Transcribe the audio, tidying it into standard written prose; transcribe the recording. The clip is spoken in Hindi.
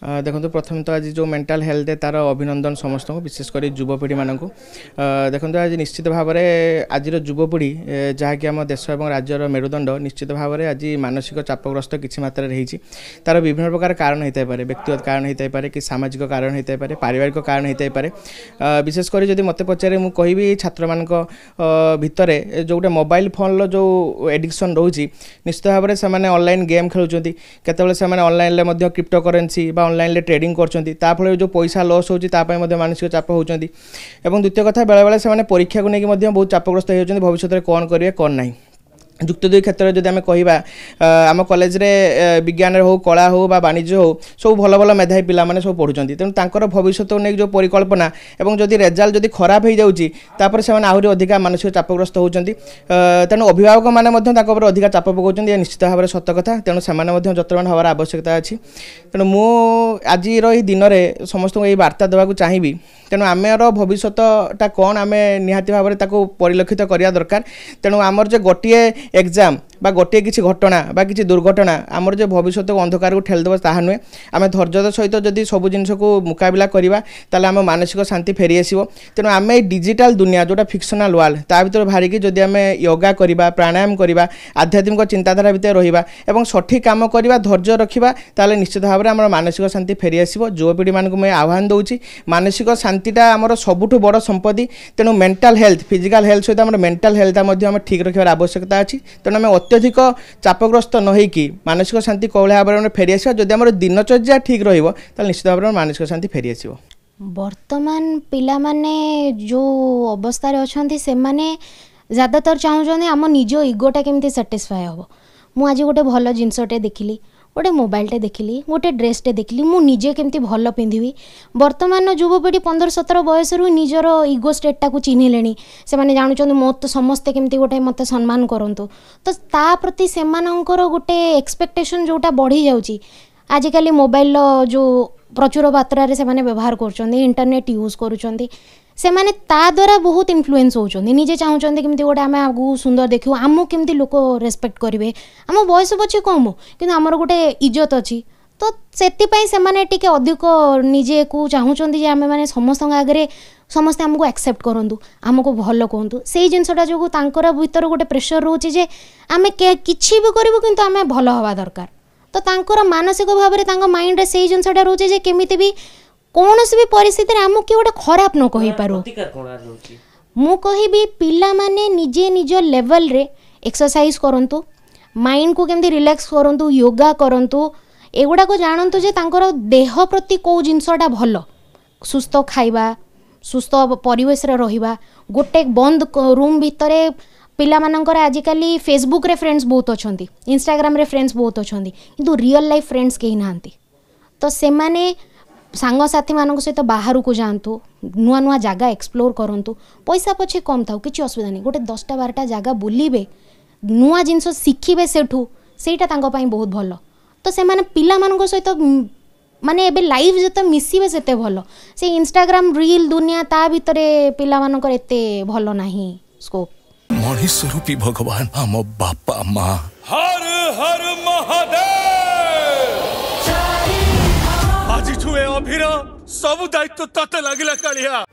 देखो प्रथम तो आज जो मेंटल हेल्थ है तार अभिनंदन समस्त को विशेषकर युवपीढ़ी मानक देखो आज निश्चित भाव में आज युवपीढ़ी जहाँकि आम देश और राज्यर मेरुदंड निश्चित भाव में आज मानसिक चापग्रस्त किसी मात्रा रही तार विभिन्न प्रकार कारण होता है व्यक्तिगत कारण होता है कि सामाजिक कारण होता है पारिवारिक कारण होता है विशेषकर जब मत पचारे मुझे कहि छात्र मान भितर जो गोटे मोबाइल फोन जो एडिक्शन रोचे निश्चित भाव में से ऑनलाइन गेम खेलुंट केतबेले online crypto currency online trading कर जो पैसा लॉस होती मानसिक चाप होती द्वितीय कथा बेले बेले से परीक्षा को लेकिन बहुत चापग्रस्त होती भविष्य में कौन करेंगे कौन ना जुक्त दुई क्षेत्र में जब आम कह आम कॉलेज विज्ञान हो कला हो वाणिज्य हो सब भल भल मेधावी पिला माने सब पढ़ुं तेणु भविष्य को नहीं जो परिकल्पना और जदि रेजल्ट जदि खराब हो जाऊँगी से आहरी अधिका मानसिक चापग्रस्त होती तेणु अभिभावक मैंने अधिका चाप पकाउं निश्चित भाव में सत कथा तेणु से जत्न हमार आवश्यकता अच्छी तेणु मु आज दिन में समस्त को ये वार्ता देवाक चाहिए तेणु आमर भविष्यटा कौन आम निहाती भाव में परिलक्षित करवा दरकार तेणु आमर जो गोटे एग्जाम बा गोटे किसी घटना बा किसी दुर्घटना आमर जो भविष्य को अंधकार को ठेलदेव ताहा नुहे आम धैर्य सहित जदि सब जिनस को मुकाबला करवा ताले आम मानसिक शांति फेरी आसो तेणु आम डिजिटल दुनिया जोटा फिक्शनल वर्ल्ड ता भीतर बाहरिकी जदि आम योगा करवा प्राणायाम करवा आध्यात्मिक चिंताधारा भितर रहिबा एवं सठिक काम करवा धैर्य रखिबा ताले निश्चित भाव में आम मानसिक शांति फेरी आसो युवपीढ़ी मानक मैं आह्वान दूची मानसिक शांतिटा आमर सबुठ बड़ संपत्ति तेणु मेंटल हेल्थ फिजिकल हेल्थ सहित आम मेंटल हेल्थ ठीक रखिबार आवश्यकता अच्छी तेणु आम अत्यधिक चापग्रस्त न होइकी मानसिक शांति कौल भाव में फेरी आसो जदि आम दिनचर्या ठीक रहिबो ताले निश्चित भाव में मानसिक शांति फेरी आसो वर्तमान पिला माने जो अवस्था रे अछंती से माने ज़्यादातर चाहूँ आम निज इगोटा केमती सैटिस्फाई हम मु आज गोटे भल जिनसटे देखिली गोटे मोबाइलटे देखिली गोटे ड्रेसटे देखिली मु निजे केमती भल पिंधिबी वर्तमान युवपीढ़ी 15-17 बयस निजर इगो स्टेटा को चिन्हले से माने जानुचंदी मत समस्ते केमती गोटे मत सम्मान करंतु तो ता प्रति सेमानंकर गोटे एक्सपेक्टेशन जोटा बढ़ी जाउची आजिकल मोबाइल जो प्रचुर मात्रा से माने व्यवहार कर इंटरनेट यूज करुँच से माने ता द्वारा बहुत इन्फ्लुएंस होचंदी निजे चाहूँगी केमती गोटे आम आगू सुंदर देखू आमको केमती लोक रेस्पेक्ट करेंगे आम बयस पछे कम कि आमर गोटे इज्जत अच्छी तो से टिके अधिक निजे को चाहूँगी आम मैंने समस्त आगे समस्ते आमको एक्सेप्ट करूँ आमको भल कहतु से जिनसटा जो भीतर गोटे प्रेसर रोचे आम कि भी करूँ कि आम भल हवा दरकार तो तांकर मानसिक भाव में माइंड से जिनसटा रोचे केमिति भी कौन भी परिस्थिति आमको किए गोटे खराब न कही पारू मु कहबी पिला माने निजे निज लेवल रे एक्सरसाइज करंतु माइंड को केमती रिलैक्स करंतु योगा करंतु एगुड़ा को जानतु जे तांकर देह प्रति कौ जिनसटा भल सुस्थ खाइबा सुस्थ परिवेश रे रहिबा गोटे बंद रूम भितर पिला मानकर आजिकली फेसबुक रे फ्रेंड्स बहुत अछंती इंस्टाग्राम रे फ्रेंड्स बहुत अछंती किंतु रियल लाइफ फ्रेंड्स कहीं नांती तो से माने सांग साथी मान सहित बाहर को जातु नुआ नुआ जगह एक्सप्लोर करूँ पैसा पछे कम था कि असुविधा नहीं गोटे 10-12 जगह बुलिबे नुआ जिनस शिखिबे सेठू सेटा तांको पाई बहुत भल तो से माने पिला मान सहित माने एबे लाइव जते मिसिबे सेते भल से इंस्टाग्राम रील दुनिया ता भितरे पिला मानकर एते भल नाही स्कोप मनीष रूपी भगवान हम बापा माँ हर हर महादेव आज छुए अभिर सब दायित्व तते लागिला कालिया।